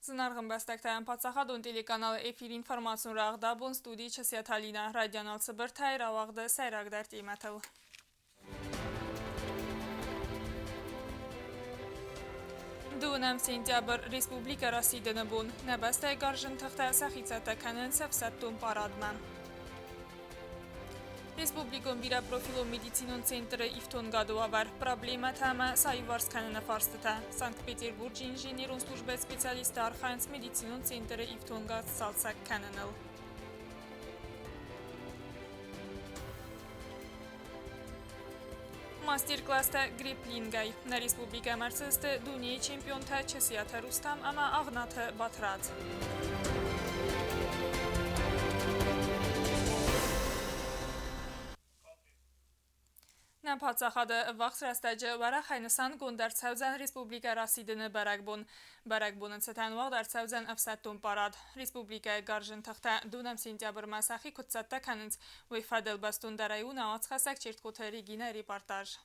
Զնարղն բաստակտայան պացախադուն տիլիկանալը էվիր ինվորմացուն ռաղդաբուն ստուդի չսյաթալինա ռադյանալ ծբրթայր ավաղդը սայրագդար տիմատıl. Դունամ սենտյաբր Ռեսպուբլիկա Ռասիդնը բուն, նաբաստայ գարժն թղթա սախիցատականն սավսատտուն պարադման. Республикон бира профилу медицинон центры ифтон году авар. Проблема тама Саюварскана фарстата. Санкт-Петербург инженерун службы специалиста Арханс медицинон центры ифтон гад салсак кананал. Мастер-класста гриплингай. На республика Марсисты дуния чемпионта Чесията Рустам ама Агната Батрат. Նապացախադը վաղ սրաստաջը վարախ հայնսան գոնդարցավզան Ռեսպուբլիկա Ռասիդնը բարագբունը ծտանվաղ դարցավզան ավսատուն պարադ Ռեսպուբլիկայ գարժն թղթա դունամ սենտյաբր մասախի կուտսատտա կաննց վեյֆադել բաստուն դարայուն աղաց խասակ չերտկոթը Ռիգինա ռիպարտաժ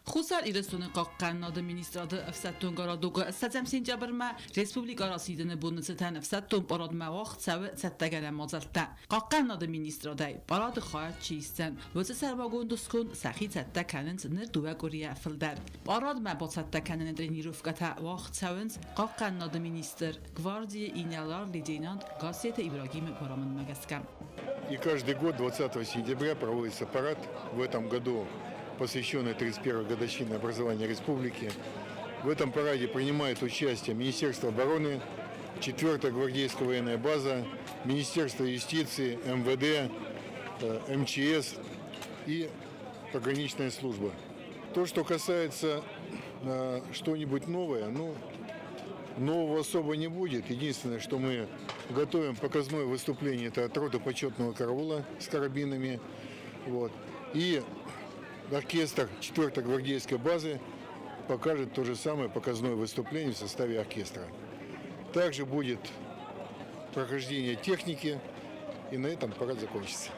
Խուսար իրստունը կաղկաննադը մինիստրադը վսատտուն գարադուգը ստացեմ սենտյաբրմա Ռեսպուբլիկա Ռասիդնը բունը ծտան վսատտուն պարադ մաղաղ ծավը ծտտագարը մոզալտա կաղկաննադը մինիստրադայ պարադը խայատ չիստան վծը սարվագոն դուսկուն սախի ծտտա կաննց նր դուվագորիա фылдар պարադ մա բոցատտա կաննը տրենիրովկաթա վաղ ծավնց կաղկաննադը մինистр гвардии инялар лейтенант Гасета Ибрагим Параман Магаскам. И каждый год 20 сентября проводится парад. В этом году посвященный 31-й годовщине образования республики. В этом параде принимает участие Министерство обороны, 4-я гвардейская военная база, Министерство юстиции, МВД, МЧС и пограничная служба. То, что касается что-нибудь новое, нового особо не будет. Единственное, что мы готовим показное выступление, это от роты почетного караула с карабинами. Вот. И оркестр 4-й гвардейской базы покажет то же самое показное выступление в составе оркестра. Также будет прохождение техники, и на этом парад закончится.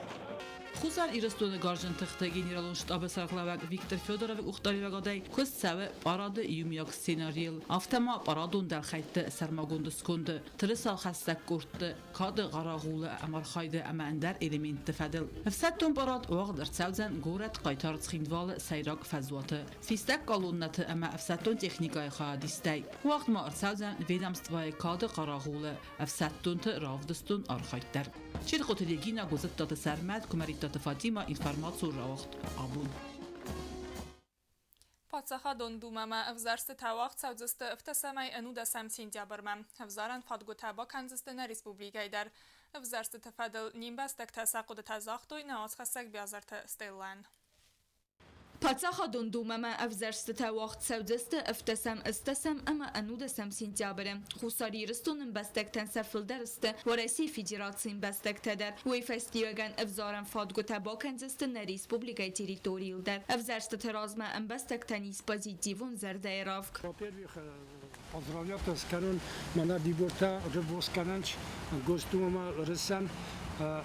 Խուսար իրստունը գարժն թղթը գեներալուն շտաբը սարխլավակ Վիկտոր Ֆյոդորովի ուխտարիվագադայ քոս ցավը պարադը յումյակ սցենարիել ավտոմա պարադուն դալխայտը սարմագոնդսկոնդը տրսալ խաստակ կուրտը կադը ғարաղուլը ամարխայդը ամանդար էլեմենտը ֆադել վսատուն պարադ օղդր ցավզան գորատ qaytar ցխինդվալը սայրակ ֆազուատը ֆիստակ կալուննատը ամա վսատուն տեխնիկայ խադիստայ ուղտմա ցավզան ведомствоյ կադը ғարաղուլը վսատունը ռավդստուն արխայտար Չիրխոթելեգինա գոզտտը սարմատ կոմարիտտը Ֆատիմա ինֆորմացիա ռաղտ աբուն Պացախադոն դումամա վզարստը թավաղ ծավձստը վտասամայ ընուդա սամ սենտյաբրմա վզարան ֆադգոթաբա կանզստնա ռեսպուբլիկայդար վզարստը թվադել նիմբաստակ թասակոդը թազախտոյ նաոց խասակ բյազարդը ստելան Պացախադոն դումամա ավզարստը թավաղ ծավձստը վտասամ ըստասամ ամա ընուդա սամ սենտյաբրը խուսարի իրստունն բաստակտան սաֆլդարստը որեսի ֆիդերացին բաստակտադար ուեյֆեստիոգան վզարան ֆադգոթաբա կանզստնա ռեսպուբլիկայ տերիտորիալդար авзарстата разма амбастактани с позитивом зардаеровк. Во-первых, поздравляю с канун мана диборта рыбоскананч гостумама рысан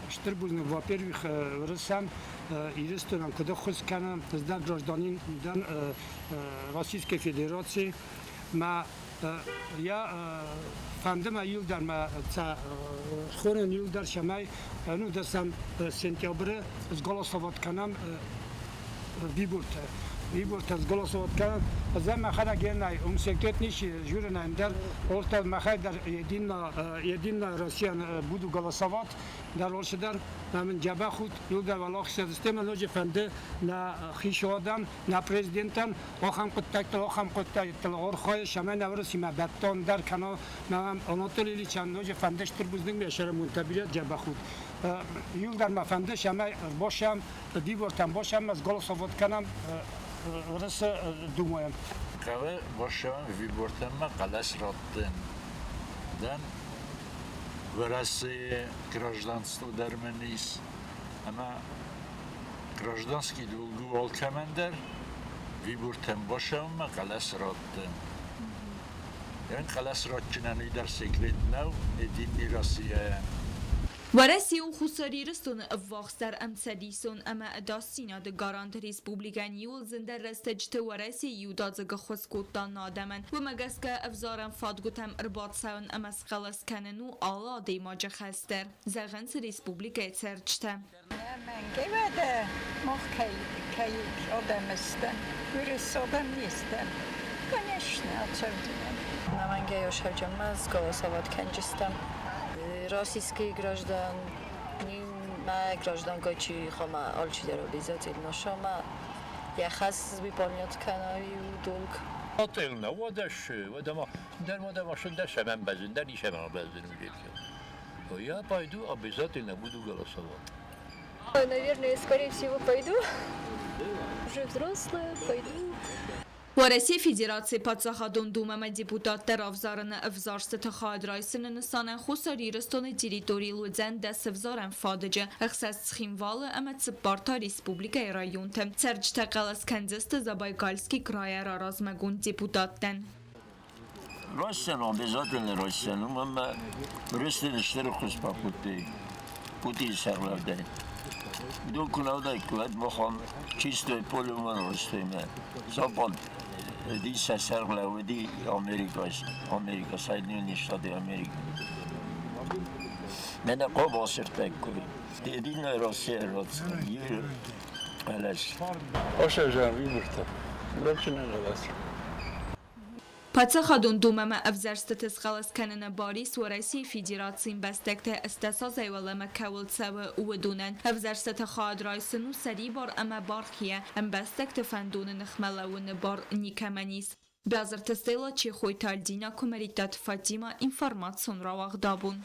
штырбузны во-первых рысан ирестонам куда хосканам сдан гражданин дан Российской Федерации ма я фандема юлдар ма ца хорен юлдар шамай ну да сам сентябрь с голосовать канам Виборта с голосовать канам за махара генай секретнич жюрина индер орта махайдар единая Россия буду голосовать در ارشدار من جبه خود یود والله سیستم نوجه فنده نا خیشادم نا پرزیدنتم آخام قطعت آخام قطعت آرخای شما نورسی ما بتان در کنار من آناتولی چند نوجه فندش تربوزنگ میشه منتبیات جبه خود یود در ما فنده شما باشم دیوارتم باشم از گل صفات کنم رس دومایم. که باشم ویبورتم ما قلش راتن دن в России гражданство дарменис, ама гражданский долгу волкамендер, вибуртем бошам, калас роттем. Ян калас ротчинан идар секрет нау, единый Россия. ورسی و خساری رستون افواخستر امسدیسون اما داستینا ده گارانت ریسپوبلیکا نیول زنده رستجت ورسی یودازگ خسکوتان نادمن و مگسکه افزارم فادگوتم ارباط ساون اما سخلص کننو آلا دیماج خستر زغنس ریسپوبلیکا ترچته من گیوده مخ کی آدم استن ویرس آدم نیستن کنشنه açabilirim. Na Mangejosz Hałdziamaz, głosować kędzistam. Rosyjski grażdan, ma grażdan goci choma olci derobizacji noszoma. Ja has wypełniać kanał dług. Atılna, o da şu, o da maşında şemen bezinden işemen bezini ülkeye. O ya paydu, обязательно буду голосовать. Наверное, скорее всего, пойду. Уже взрослая, пойду. ورسی فدراسیون پادشاهان دومه دیپوتات در افزارن افزارست تخاد رایسن نسان خساری رستون تریتوری لوزن دست افزارن فادجه اخصاص خیموال اما تبارتا ریسپوبلیکای رایون تم ترج تقلس کنزست زبایکالسکی کرای را رازمگون دیپوتاتن Россиян обязательно Россиян, но Россия штыры хоспа пути сарларда. Докунавдай кулад мохан чистое поле уман Россияме. Запад диса сарлар ди Америка, Соединенные Штаты Америки. Мене кобасыр такой. Единая Россия родственна. Алаш. Ошажан виборта. Лучше پادشاهان دومه افزارست تسخلص کنن باریس ورسی فدراسیون بستکت استاساز ایوالم کول سو و دونن افزارست تخاد رایسنو سری بار اما بارخیه ام بستکت فندون نخملون بار نیکمنیس بازر تستیلا چی خوی تالدینا کمریتات فاطیما اینفورماسیون را واقدابون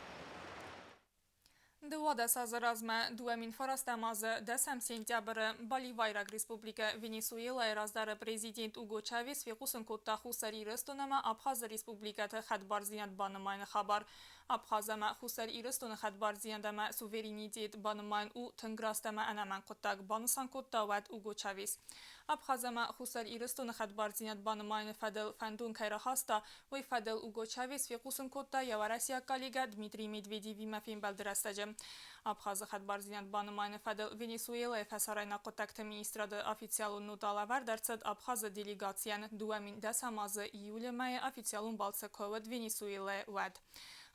Dwada sa zarazme duemin forastamazı desem sentябрь Боливайраг Республика Венесуэла раздара президент Уго Чавес векусын котта хусари рыстунама Абхаз Республикаты хадбарзият банымайны хабар. Абхазама хусари рыстуны хадбарзиядама суверенитет банымайн у тынграстама анаман коттаг банысан котта вад Уго Чавес. Абхазама хусари рыстуны хадбарзият банымайны фадел фандун кайра хаста вой фадел Уго Чавес векусын котта Яварасия коллега Дмитрий Медведев мафин балдырастажы. Абхазы хадбарзият банымайны фадел Венесуэла фасарайна коттакты министрады официалун нуталавар дарцад Абхазы делегациян дуамин десамазы июля мая официалун балцы ковад Венесуэла вад.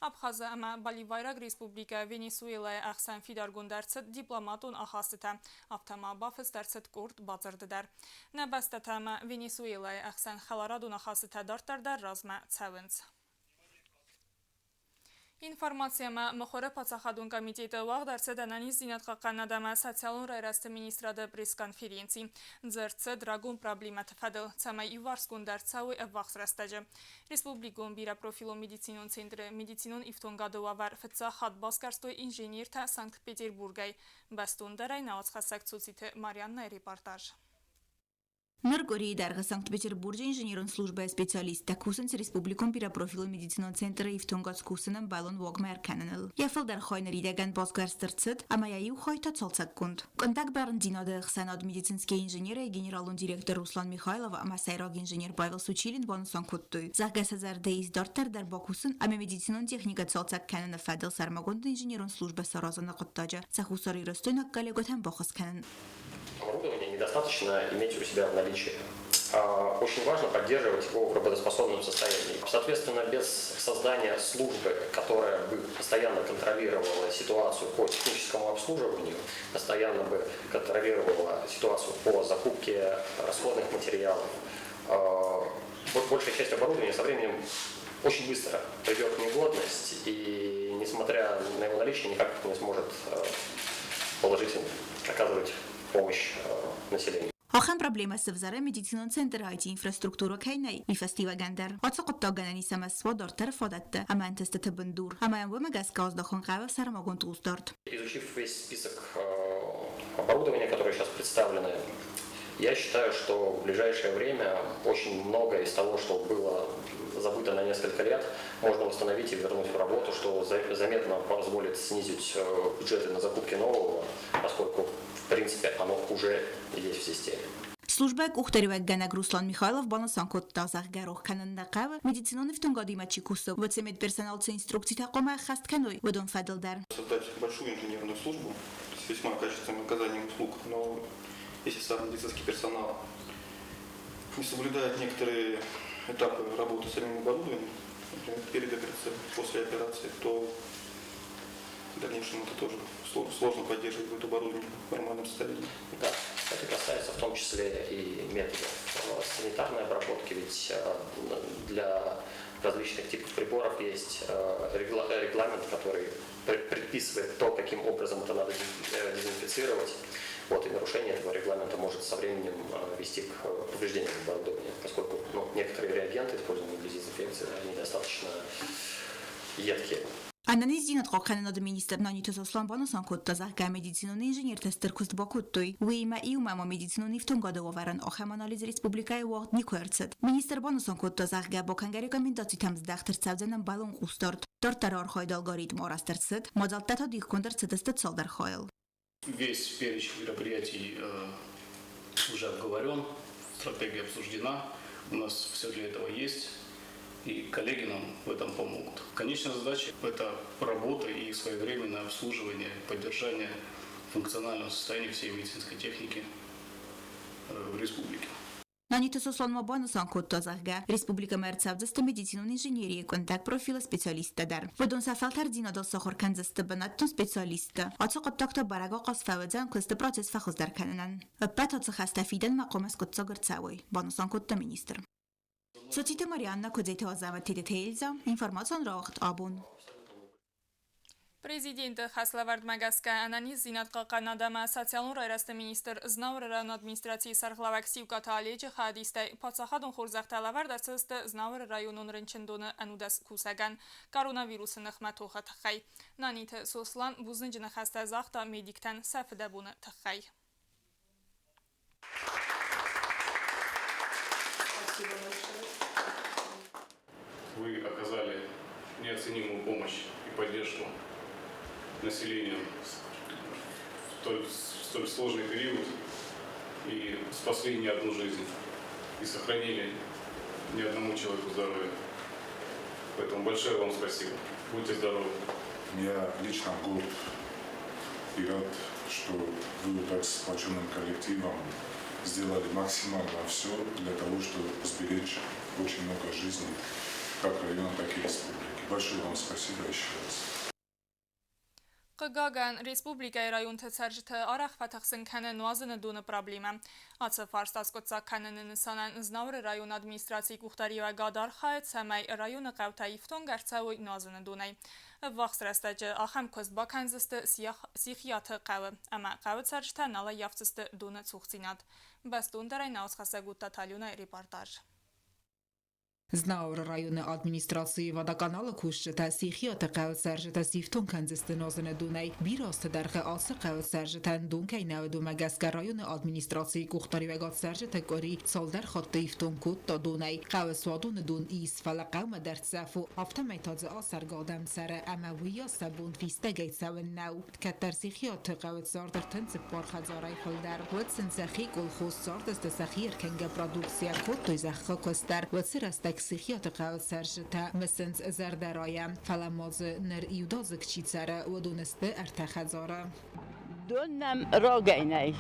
Абхазы ама Боливайраг Республика Венесуэла ахсан фидаргун дарцад дипломатун ахасыта. Автама бафыз дарцад курт базардыдар. Набастатама Венесуэла ахсан халарадун ахасыта дартардар разма цавынц. Информацияма мөхөрі пацахадун комитеті вағдарсы дананис зинатқа қанадама социалун райрасты министрады пресс-конференции. Дзырцы драгун проблематы фадыл. Цамай иварскун дарцауы эввахс растажы. Республикун бира профилу медицинун центры медицинун ифтун гадуавар фыца хадбаскарстой инженер та Санкт-Петербургай. Бастун дарай наоцхасак цуциты Марьянна репортаж. Ныргории дарга Санкт-Петербурге инженерон служба специалиста кусен с республикон бира профилу медицинон центра и в тонгас кусенам балон вогмер каненел. Яфал дар хойнер идеган босгарстерцет, ама я ю хойта цолцаккунд. Контакт барн динадых санад медицинские инженеры и генералун директор Руслан Михайлов, ама сайраг инженер Павел Сучилин бонусан коттуй. Захгасазар дейз дартар дар бакусен, ама медицинон техника цолцак канен фадел сармагонд инженерон служба саразана коттажа. Сахусари ростойнак галеготам бахас канен. Оборудования недостаточно иметь у себя в наличии. Очень важно поддерживать его в работоспособном состоянии. Соответственно, без создания службы, которая бы постоянно контролировала ситуацию по техническому обслуживанию, постоянно бы контролировала ситуацию по закупке расходных материалов, большая часть оборудования со временем очень быстро придет в негодность и, несмотря на его наличие, никак не сможет положительно оказывать помощь населению. آخر проблема с взора медицинон центр IT инфраструктура кейнай вифастива гандер. Отсоқот тагана самосво дартер фадатта, ама антесте табандур. Ама ям вымагас кауздахон кава сарамагон тулсдарт. Изучив весь список оборудования, которое сейчас представлено, я считаю, что в ближайшее время очень многое из того, что было забыто на несколько лет, можно восстановить и вернуть в работу, что заметно позволит снизить бюджеты на закупки нового, поскольку в принципе оно уже есть в системе. Службек ухтаривек Ганаг Руслан Михайлов банасан кот тазах гарох канан нақав медицинон втунгоди мачикусу вот медперсонал ц инструкции такома хаст каной водон фадлдар. Создать большую инженерную службу с весьма качественным оказанием услуг, но если сам медицинский персонал не соблюдает некоторые этапы работы с самим оборудованием, например, перед операцией, после операции, то в дальнейшем это тоже сложно поддерживать это оборудование в нормальном состоянии. Да, это касается в том числе и методов санитарной обработки, ведь для различных типов приборов есть регламент, который предписывает то, каким образом это надо дезинфицировать. Вот, и нарушение этого регламента может со временем вести к повреждениям оборудования, поскольку некоторые реагенты, используемые для дезинфекции, они достаточно едкие. Анализ динат қоқананады министр Нанит Сослан банасан код тазахга медицинон инженер тестер куст бакуттуй. Уима иумама медицинон ифтунгада варан ахам анализ республикай вaqt никуерцет. Министр банасан код тазахга баканга рекомендации тамздахтер цавзанам балон устарт. Тортарар хайд алгоритм орастерцет. Модалтата дихкондер цедестет салдар хайл. Весь перечень мероприятий уже обговорен, стратегия обсуждена, у нас все для этого есть, и коллеги нам в этом помогут. Конечная задача – это работа и своевременное обслуживание, поддержание функционального состояния всей медицинской техники в республике. Нанит Сослан мабанасан код тазахга республика мерцавдест медицинон инженерии контакт профила специалиста дар. Водон сафалтар динадал сахар канзест банаттон специалиста. Ацо контакта барага qasfawzan квест процесс фахуз дар кананан. Пата цхастафиден мaqomas код цагрцавой. Банасан код министр. Соците Марианна кодзейта азавати детейлза информацион рахт абун. Президент Хаславард Магаска Ананис Зинатқа Канадама социалურ ერასტ министр Знаур район администрации Сархлавак Сивката Аледжи Хадистай Пацахадун Хурзахталавар дасыст Знаур районун Ренчендоны Анудас Кусаган коронавирусын Ахматуха Тахай Нанит Сослан Бузынджина Хаста Захта медиктан Сафдабуны Тахай. Вы оказали неоценимую помощь и поддержку населению в столь сложный период и спасли не одну жизнь и сохранили ни одному человеку здоровье. Поэтому большое вам спасибо. Будьте здоровы. Я лично горд и рад, что вы так с сплоченным коллективом сделали максимально все для того, чтобы сберечь очень много жизней, как района, так и республики. Большое вам спасибо еще раз. Qıqaqan Respublikaya rayon təcərcitə araq fətəxsin kənə nuazını dunu problemə. Atsı Farstas qotsa kənənin insanən Znavr rayon administrasiya quxtari və qadar xayət səməy rayonu qavtayifton qərçəvü nuazını dunay. Vaxt rəstəcə axam köz bakənzistə siyxiyatı qavı, əmə qavı cərcitə nala yafcıstı dunu cuxcinad. Bəstun dərəy nausxasa qutta talyuna reportaj. Знаур районы администрации водоканала кушта сихиата қавл саржта сифтон канзестенозне дунай бирасты дархе алсы қавл саржтан дункай навду магаска районы администрации кухтари вегат саржта гори салдар خط ифтон кут та дунай قавل سوادون دون ایس فلقام در صفو افتم تازه آسر قادم سر امویا سبون فیستگی سون نو کتر سیخیات قوت زار در تنس پار خزارای خلدر ود سنسخی گل خوست زار دست سخیر کنگ پرودوکسیا خود توی زخخا کستر ود سرستک سیخیات قوت سرجتا مسنز زردرایم فلماز نر ایوداز کچیتسره و دونسته ارتخ خزاره دونم راگینای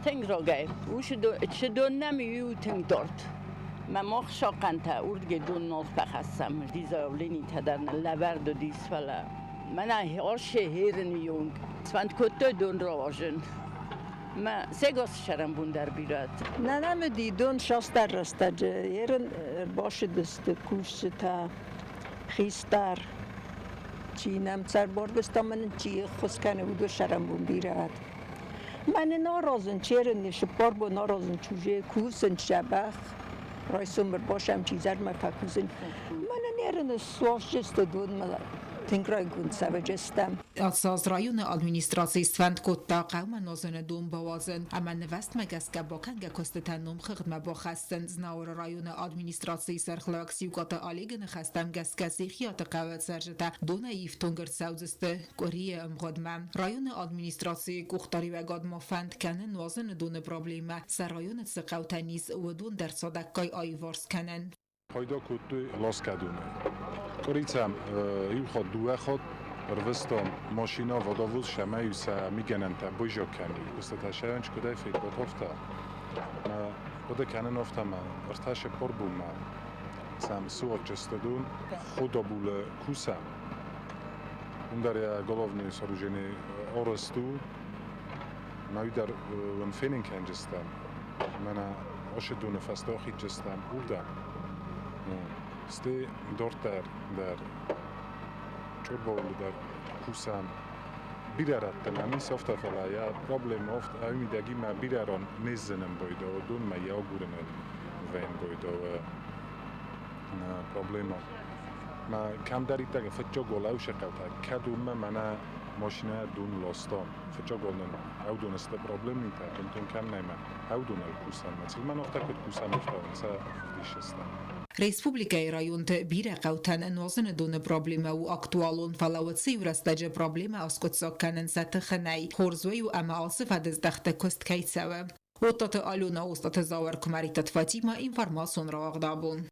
تنگ راگی وش چه دونم یو تنگ دارد من مخشا قنته اردگ دون ناز بخستم دیزاولینی تدرن لورد و دیز فلا من هرش هیرن یونگ سوند کتا دون راوژن من سگاس شرم بوندر بیرد نه نمیدی دون شاستر رستج هیرن باشه دست کوش تا خیستر چی نمتر بارگستا من چی خسکنه بود و شرم بون بیرد من نارازن چیرن نشپار با نارازن چوژه کوسن شبخ رای سومر باشم چیزر مفکوزن من نیرن سواش جست دون ملا Tingraygun savajestəm. Atsaz rayonu administrasiya Svend Kotta qawma nozene dum bawazın ama nevest megaska bakanga kostetanum xidma baxastın znawr rayonu administrasiya sarxlaksi qata aligin xastam gaskasi xiyat qawat serjeta dona iftungur sauziste Korea mqadmam rayonu administrasiya kuxtari ve qadma fand kanen nozene dun problema sarayonu tsqawtanis ودون در صدقای آیوارس کنن. پایدا کدوی لاس کدونه. کاریتم ایو خود دوه خود روستم ماشینا و داوود شمایی سه میگنن تا بوجا کنی. استتاشیانش کدای فکر بطرفتا. ما بده کنن افتا ما ارتاش پر بوم ما. سام سوال جستدون خدا بوله کوسم. اون در گلوونی سروجنی آرستو. ناوی در ونفینین کنجستم. من آشدون فستاخی جستم بودم. ستی دورت در چوبول در کوسم بیرارت نمی سافت فلای پرابلم افت امیدگی ما بیراران نزنم باید و دون ما یا گورن وین باید و پرابلم ما کم داری تا فتجا گلاو شکلت کدوم من ماشینه دون لاستان فتجا گلن او دون است پرابلم نیت کنتون کم نیمه او دون الکوسم مثل من وقتا کد کوسم افتادن سه دیش استم Республикаи районт бире қавтан нозын дун проблема у актуалун фалаватси урастаджа проблема аскутсак канен сатханай хорзою ама асиф адыздахта кост кайцава. Оттаты алюна остаты завар кумаритат Фатима информацион равагдабун.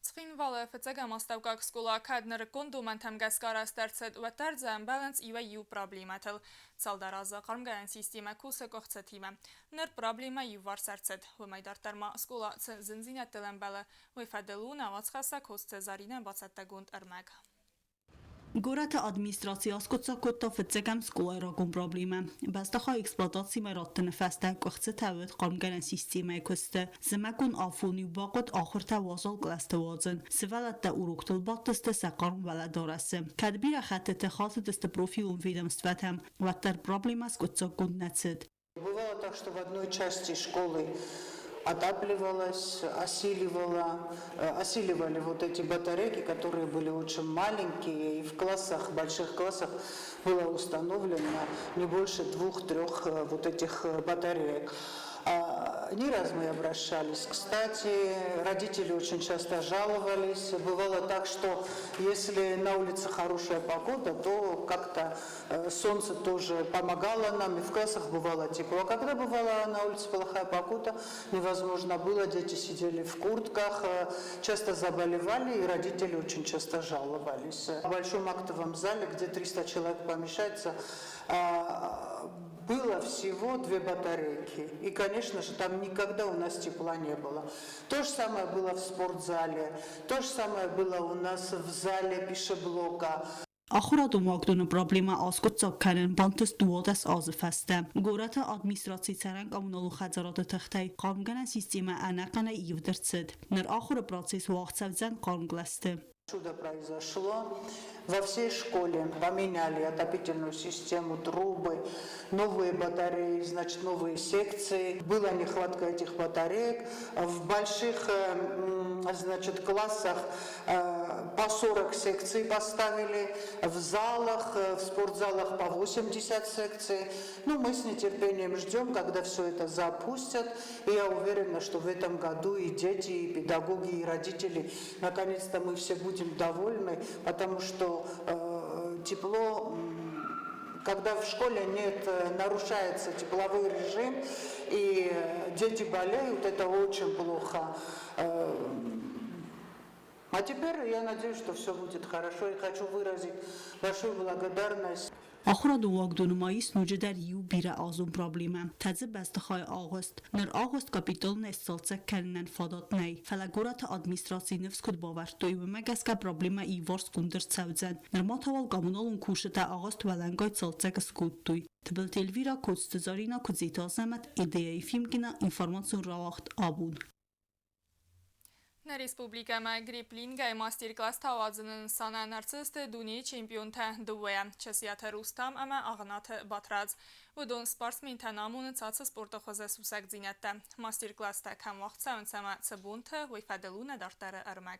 Цхинвала фцага маставкак скула каднер кондуман тамгаскарас дарцет ва тарзан баланс ива ю проблематыл. Салдараза қармган система куса кохцатима. Нер проблема ю варсарцет. Вымайдартарма скула зинзинаттылан бала. Вайфаделуна вацхаса косце зарина бацаттагунд армаг. Гората администрация скотса котта фцегам скола рагон проблема. Бастаха эксплуатации мараттын фаста кохце тавет қармган система косте. Змакун афуни бақот آخر توازل گلسته وازن. سوالت تا اوروکتل باقتست سقارم ولد دارسه. کدبیر خط اتخاذ دست پروفی اون ведомством و تر проблема скотса гунд нацед. Бывало так, что в одной части школы отапливалось, осиливали вот эти батарейки, которые были очень маленькие, и в классах, больших классах было установлено не больше 2-3 вот этих батареек. Не раз мы обращались. Кстати, родители очень часто жаловались. Бывало так, что если на улице хорошая погода, то как-то солнце тоже помогало нам, и в классах бывало тепло. А когда бывала на улице плохая погода, невозможно было, дети сидели в куртках, часто заболевали, и родители очень часто жаловались. В большом актовом зале, где 300 человек помещается, было всего 2 батарейки. И, конечно же, там никогда у нас тепла не было. То же самое было в спортзале, то же самое было у нас в зале пишеблока. آخرات ماکدون پروبلما آسکوت کنن بانتس دوادس آزفسته. گورات ادمنستراسی سرنگ آمونالو خزارات تختی قامگن سیستم انقنه ایودرسد. نر آخر پروسیس وقت سوزن قامگلسته. Чудо произошло. Во всей школе поменяли отопительную систему, трубы, новые батареи, значит, новые секции. Была нехватка этих батареек. В больших, значит, классах по 40 секций поставили. В залах, в спортзалах по 80 секций. Ну, мы с нетерпением ждем, когда все это запустят. И я уверена, что в этом году и дети, и педагоги, и родители, наконец-то мы все будем довольны, потому что тепло, когда в школе нет, нарушается тепловой режим, и дети болеют, это очень плохо. А теперь я надеюсь, что все будет хорошо, и хочу выразить большую благодарность. آخر دواقدون مایس نوجدر یو بیره آزون پروبلیمه. تازه بستخای آغست. نر آغست کپیتال نستالسه کنن فادات نی. فلگورات ادمنستراسی نفس کد باور. توی بمگس که پروبلیمه ایوارس کندر سوزن. نر ما توال گامونالون کوشته آغست ولنگای سالسه کسکود توی. تبل تلویرا کدستزارینا کدزیتا زمت ایدهی فیلمگینا انفرماسیون راوخت آبود. На республикама гриплингай мастер-класс тавазının sana narciste dünya çempionta duya. Çesiyata Rustam ama ağnatı batraz. Udon sportsmen tanamun çatsı sporta xoza susak zinette. Master-class ta kam vaxt savnsama tsabunta ve fadeluna dartara armak.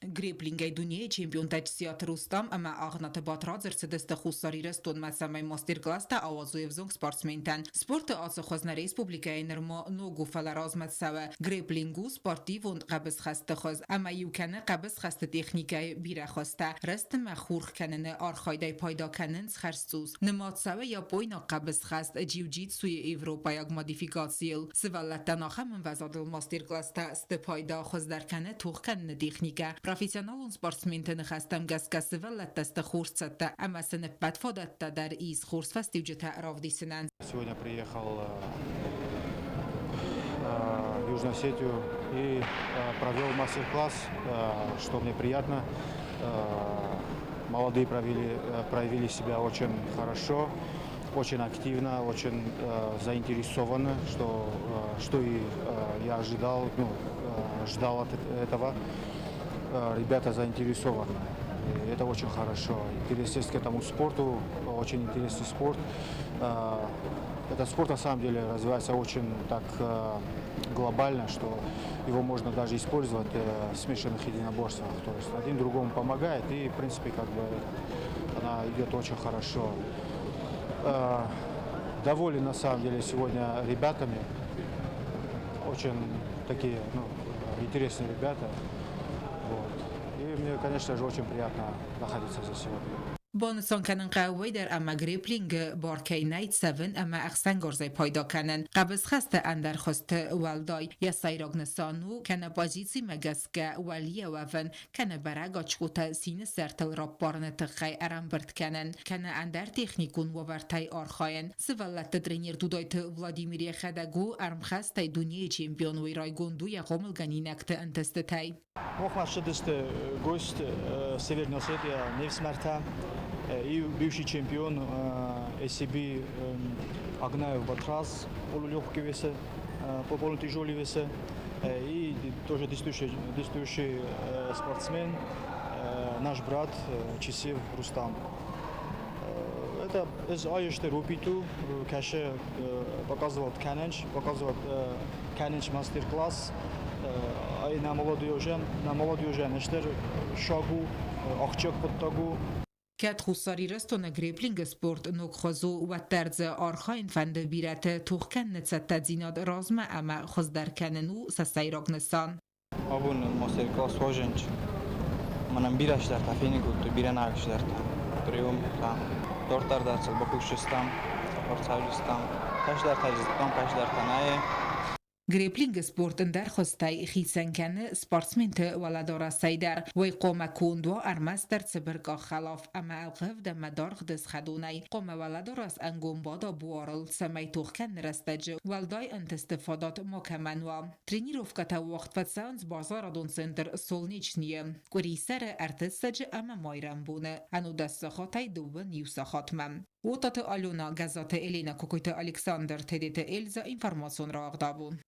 Գրիպլինգի դունիի չեմպիոն տաչսիատ Ռուստամ ամա աղնատը բատրաձր սդստը խուսարի ռեստոն մացամայ մաստեր կլաստա ավազույև զոնք սպորտսմենտան սպորտը ածխոզնա ռեսպուբլիկայի նրմո նոգու ֆալարոզ մացավը գրիպլինգու սպորտիվ und qabız xastı xoz ama yukane qabız xastı texnikayı bira xosta rest maxur kanene arxayday payda kanen xarsuz nematsavı yapoyna qabız xast jiu-jitsu Evropaya modifikasiyel sivallatdan axamın vazadıl master klasta st payda xoz darkane tuğ kanene texnika professional sportsmenten xastam gaskasivallat st xursatda ama sene patfodatta dar iz xurs fastijeta ravdisinan. Сегодня приехал в Южную Осетию и провел мастер-класс, что мне приятно. Молодые проявили себя очень хорошо, очень активно, очень заинтересованно, что и я ожидал, ждал от этого. Ребята заинтересованы. И это очень хорошо. Интересность к этому спорту, очень интересный спорт. Этот спорт на самом деле развивается очень так глобально, что его можно даже использовать в смешанных единоборствах. То есть один другому помогает, и в принципе как бы она идет очень хорошо. Доволен на самом деле сегодня ребятами. Очень такие интересные ребята. Вот. И мне, конечно же, очень приятно находиться здесь сегодня. بانسان کنن قوی در اما گریپلینگ بارکی نایت 7 اما اخسن گرزه پیدا کنن قبض خسته اندر خست والدای یا سایراغ نسانو کنه بازیسی مگسکه ولی وفن کنه برگا چکوتا سین سرتل را بارن تخی ارم برد کنن کنه اندر تکنیکون و ورتای آرخاین سوالت تدرینیر دودایت ولادیمیر خدگو ارم خسته دنیای چمپیون وی رای گندو یا قومل گنینکت انتستتای Мохмад Шадыст гость Северной Осетии, Невсмерта и бывший чемпион ACB Агнаев Батраз, полулегкий весе, полутяжелый весе и тоже действующий спортсмен, наш брат Чисев Рустам. Это из Айшты Рупиту, каше показывал Каненч мастер-класс. Ай на молодую жен, эштер шагу, ахчак подтагу. کت خساری رستون گریپلینگ سپورت نکخوزو و طرز آرخاین فند بیرت توخکن نتست تزیناد رازمه اما خوز در کننو سسایراغ نسان. آبون ماستر کلاس واجنج منم بیرش در تفینی گود بیره نگش در تریوم تا دورتر در سال بکوشستم سپارتساویستم کش در تجزیتم کش در تنایه گریپلینگ سپورت در خستای خیسن کنه سپارتسمنت ولادارا سایدر وی قوم کوندو ارمس در سبرگا خلاف اما القف در مدارخ دست خدونی قوم ولاداراس انگوم بادا بوارل سمی توخکن رستج ولدای انت استفادات مکمنوا ترینیروف کتا وقت فتسانز بازار دون سنتر سولنیچ نیه کوری سر ارتسج اما مایرم بونه انو دست خاتای دو نیو سخاتمم وطت آلونا گزات الینا کوکویت الکساندر تدیت الزا اینفرماسون را اقدابون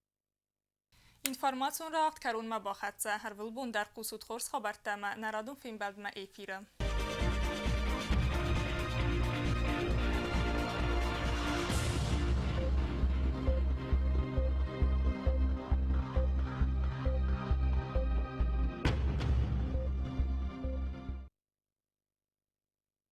Informatsiyon rağıt karun ma baxatsa, hər vılbun dar qusud xors xabartama, naradun film bəlbmə efirə.